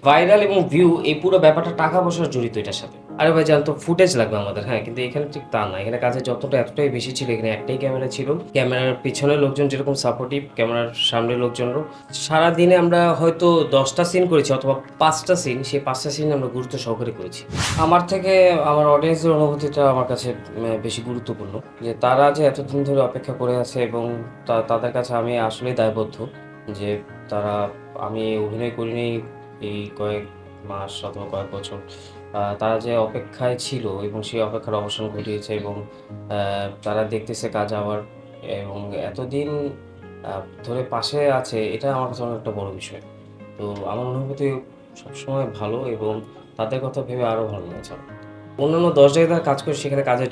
Viral এবং view এই পুরো ব্যাপারটা টাকা পয়সা জড়িত এটার সাথে। আরে ভাই জান তো ফুটেজ লাগবে আমাদের, হ্যাঁ? কিন্তু এখানে ঠিক তা না। এখানে কাজের যতটা এতটাই বেশি ছিল, এখানে একটাই ক্যামেরা ছিল। ক্যামেরার পিছনের লোকজন যেরকম সাপোর্টিভ, ক্যামেরার সামনের লোকজনও। সারাদিনে আমরা হয়তো ১০ টা সিন করেছি অথবা ৫ টা সিন, সেই ৫ টা সিন আমরা গুরুত্ব সহকারে করেছি। আমার থেকে আমার অডিয়েন্সের অনুভূতিটা আমার কাছে বেশি গুরুত্বপূর্ণ। যে তারা যে এতদিন ধরে অপেক্ষা করে আছে এবং তাদের কাছে আমি আসলেই দায়বদ্ধ যে তারা আমি অভিনয় করিনি এই কয়েক মাস অথবা কয়েক বছর। তারা যে অপেক্ষায় ছিল এবং সেই অপেক্ষার অবসান ঘটিয়েছে এবং তারা দেখতেছে কাজ আমার এবং এতদিন আ ধরে পাশে আছে, এটা আমার কাছে অনেকটা বড় বিষয়। তো আমার অনুভূতি সবসময় ভালো এবং তাদের কথা ভেবে আরো ভালো লাগছে আমার। অন্যান্য ১০ জায়গায় কাজ করি সেখানে কাজের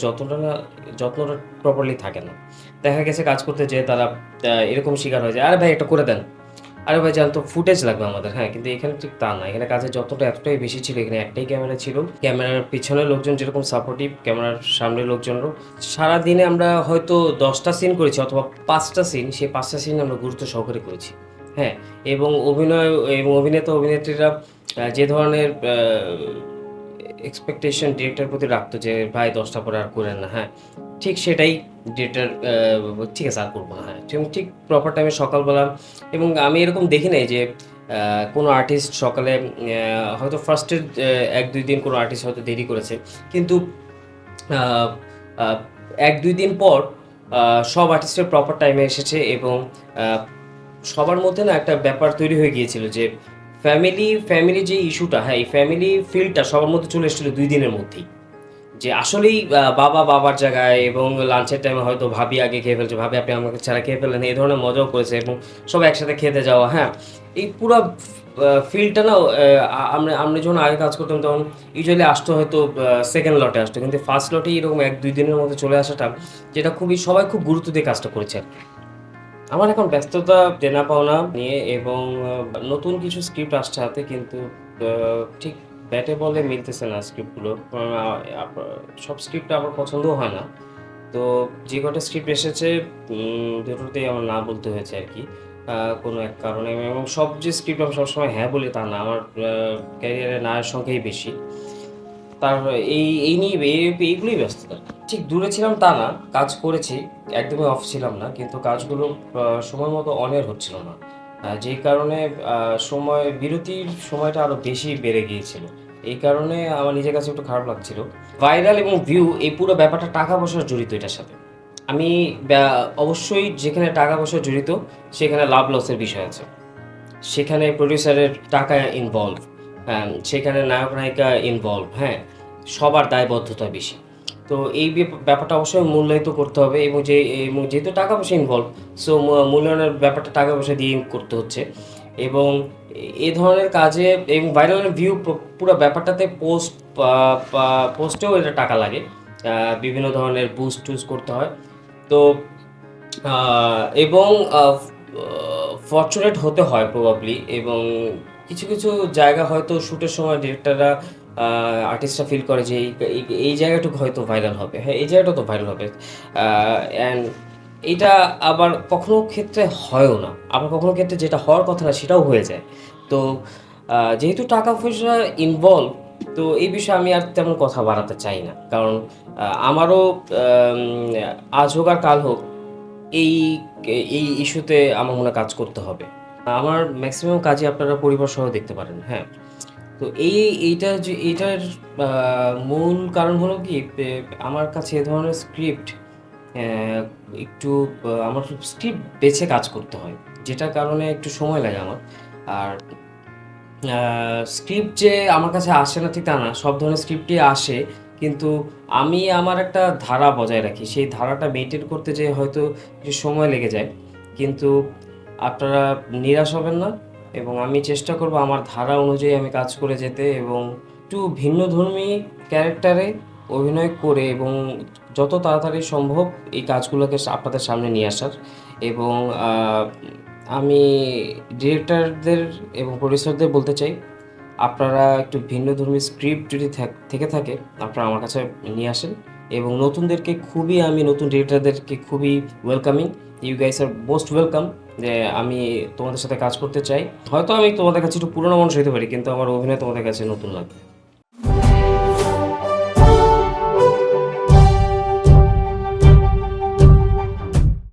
যত্নটা প্রপারলি থাকে না। দেখা গেছে কাজ করতে যেয়ে তারা এরকম শিকার হয়ে যায়, "আরে ভাই এটা করে দেন।" আরে ভাই জান তো ফুটেজ লাগবে আমাদের, হ্যাঁ? কিন্তু এখানে ঠিক তা না। এখানে কাজের যতটা এতটাই বেশি ছিল, এখানে একটাই ক্যামেরা ছিল। ক্যামেরার পিছনের লোকজন যেরকম সাপোর্টিভ, ক্যামেরার সামনের লোকজনও। সারাদিনে আমরা হয়তো ১০ টা সিন করেছি অথবা ৫ টা সিন, সেই ৫ টা সিন আমরা গুরুত্ব সহকারে করেছি। হ্যাঁ? এবং অভিনেতা অভিনেত্রীরা যে ধরনের এক্সপেকটেশন ডিরেক্টরের প্রতি রাখতো যে, "ভাই ১০ টা পরে আর কইরেন না।" হ্যাঁ? ঠিক সেটাই ডিরেক্টর "ঠিক আছে আর করব না।" হ্যাঁ? ঠিক প্রপার টাইমে সকালবেলা এবং আমি এরকম দেখি নাই যে কোনো আর্টিস্ট সকালে হয়তো ফার্স্টের ১-২ দিন কোনো আর্টিস্ট হয়তো দেরি করেছে। কিন্তু আ আ ১-২ দিন পর আ সব আর্টিস্টের প্রপার টাইমে এসেছে এবং আ সবার মধ্যে না একটা ব্যাপার তৈরি হয়ে গিয়েছিল যে ফ্যামিলি যে ইস্যুটা, হ্যাঁ, এই ফ্যামিলি ফিলটা সবার মধ্যে চলে এসেছিল ২ দিনের মধ্যেই। যে আসলেই বাবা বাবার জায়গায় এবং লাঞ্চের টাইমে হয়তো ভাবি আগে খেয়ে ফেলছে। ভাবি আপনি আমাকে ছাড়া খেয়ে ফেললেন। এই ধরনের মজাও করেছে এবং সবাই একসাথে খেতে যাওয়া, হ্যাঁ? এই পুরা ফিলটা না আমরা যখন আগে কাজ করতাম তখন ইউজুয়ালি আসতো হয়তো 2nd লটে আসতো। কিন্তু 1st লটেই এরকম ১-২ দিনের মধ্যে চলে আসাটা যেটা সবাই খুব গুরুত্ব দিয়ে কাজটা করেছে আরকি। আমার এখন ব্যস্ততা দেনা-পাওনা নিয়ে এবং নতুন কিছু স্ক্রিপ্ট আসছে হাতে কিন্তু আ ঠিক ব্যাটে বলে মিলতেছে না স্ক্রিপ্টগুলো। আ আপ সব স্ক্রিপ্ট আমার পছন্দও হয় না। তো যে কটা স্ক্রিপ্ট এসেছে দুটোতেই আমার না বলতে হয়েছে আরকি। আ কোনো এক কারণে এবং সব যে স্ক্রিপ্ট আমি সবসময় হ্যাঁ বলি তা না। আমার ক্যারিয়ারে নায়ের সংখ্যাই বেশি। তার এই নিয়ে এইগুলোই ব্যস্ততা। ঠিক দূরে ছিলাম তা না, কাজ করেছি। একদমই অফ ছিলাম না। কিন্তু কাজগুলো সময় মতো অন এয়ার হচ্ছিল না। যেই কারণে আ বিরতির সময়টা আরো বেশি বেড়ে গিয়েছিল। এই কারণে আমার নিজের কাছে একটু খারাপ লাগছিল। ভাইরাল এবং ভিউ এই পুরো ব্যাপারটা টাকা পয়সা জড়িত এটার সাথে। আমি অবশ্যই যেখানে টাকা পয়সা জড়িত সেখানে লাভ লসের বিষয় আছে। সেখানে প্রোডিউসারের টাকা ইনভলভ, হ্যাঁ, সেখানে নায়ক-নায়িকা ইনভলভ, হ্যাঁ? সবার দায়বদ্ধতা বেশি। তো এই ব্যাপারটা অবশ্যই মূল্যায়িত করতে হবে এবং যেহেতু টাকা-পয়সা ইনভলভ, সো মূল্যায়নের ব্যাপারটা টাকা-পয়সা দিয়েই করতে হচ্ছে এবং এ ধরনের কাজে এবং ভাইরাল ভিউ পুরা ব্যাপারটাতে পা পা পোস্টেও এটা টাকা লাগে। আ বিভিন্ন ধরনের বুস্ট-টুস্ট করতে হয়। তো আ এবং আ ফরচুনেট হতে হয় প্রবাবলি এবং কিছু জায়গা হয়তো শুটের সময় ডিরেক্টররা আ আর্টিস্টরা ফিল করে যে এই জায়গাটুকু হয়তো ভাইরাল হবে। হ্যাঁ, এই জায়গাটা তো ভাইরাল হবে। অ্যান্ড এইটা আবার কখনো ক্ষেত্রে হয়ও না। আবার কখনো ক্ষেত্রে যেটা হওয়ার কথা না সেটাও হয়ে যায়। তো যেহেতু টাকা-পয়সা ইনভলভ, তো এই বিষয়ে আমি আর তেমন কথা বাড়াতে চাই না। কারণ আমারও আম আজ হোক আর কাল হোক এই এই ইস্যুতে আমার মনে হয় কাজ করতে হবে। আমার মেক্সিমাম কাজই আপনারা পরিবারসহ দেখতে পারেন, হ্যাঁ? তো এইটার আ মূল কারণ হলো কি আমার কাছে এ ধরনের স্ক্রিপ্ট অ্যা একটু আমার স্ক্রিপ্ট বেছে কাজ করতে হয়। যেটার কারণে একটু সময় লাগে আমার। আর আ স্ক্রিপ্ট যে আমার কাছে আসে না ঠিক তা না। সব ধরনের স্ক্রিপ্টই আসে। কিন্তু আমি আমার একটা ধারা বজায় রাখি। সেই ধারাটা মেইনটেইন করতে যেয়ে হয়তো একটু সময় লেগে যায়। কিন্তু আপনারা নিরাশ হবেন না এবং আমি চেষ্টা করব আমার ধারা অনুযায়ী আমি কাজ করে যেতে এবং একটু ভিন্নধর্মী ক্যারেক্টারে অভিনয় করে এবং যত তাড়াতাড়ি সম্ভব এই কাজগুলোকে আপনাদের সামনে নিয়ে আসার এবং আ আমি ডিরেক্টরদের এবং প্রোডিউসারদের বলতে চাই, আপনারা একটু ভিন্নধর্মী স্ক্রিপ্ট যদি থেকে থাকে, আপনারা আমার কাছে নিয়ে আসেন। এবং নতুনদেরকে খুবই আমি নতুন ডিরেক্টরদেরকে খুবই welcoming. You guys are most welcome. যে আমি তোমাদের সাথে কাজ করতে চাই। হয়তো আমি তোমাদের কাছে একটু পুরোনো মানুষ হতে পারি, কিন্তু আমার অভিনয় তোমাদের কাছে নতুন লাগবে।